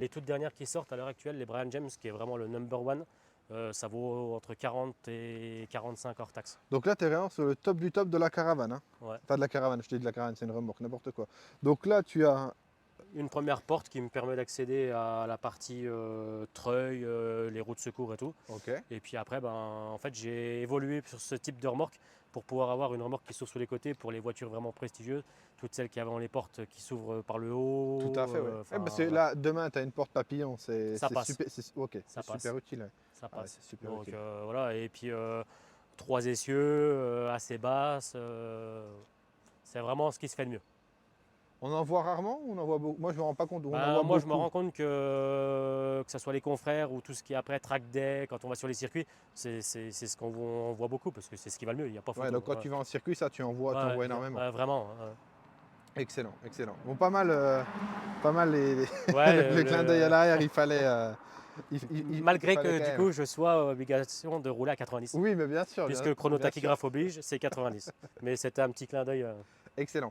Les toutes dernières qui sortent à l'heure actuelle, les Brian James, qui est vraiment le number one, ça vaut entre 40 et 45 hors taxe. Donc là, tu es vraiment sur le top du top de la caravane. Hein. Ouais. Pas de la caravane, je te dis de la caravane, c'est une remorque, n'importe quoi. Donc là, tu as. Une première porte qui me permet d'accéder à la partie treuil, les roues de secours et tout. Ok. Et puis après, en fait, j'ai évolué sur ce type de remorque pour pouvoir avoir une remorque qui s'ouvre sur les côtés pour les voitures vraiment prestigieuses, toutes celles qui avaient les portes qui s'ouvrent par le haut. Tout à fait, oui. Voilà. Là, demain, tu as une porte papillon, Ça passe. super, ok, Ça c'est passe. super utile. Ouais. Ça Ah ouais, passe. c'est super Donc utile. voilà, et puis 3 essieux assez basses. C'est vraiment ce qui se fait de mieux. On en voit rarement ou on en voit beaucoup? Moi, je me rends pas compte. On en voit Moi, je me beaucoup. rends compte que ce soit les confrères ou tout ce qui est après track day, quand on va sur les circuits, c'est ce on voit beaucoup parce que c'est ce qui va le mieux. Il n'y a pas Ouais, photo. donc quand tu vas en circuit, ça, tu en vois énormément. Vraiment. Excellent, excellent. Bon, pas mal Ouais, le clin d'œil à l'arrière, il fallait, il malgré fallait que quand du même. coup, je sois obligation de rouler à 90, Oui, mais bien sûr, puisque le bien sûr. chronotachygraphe oblige, c'est 90. Mais c'était un petit clin d'œil. Excellent.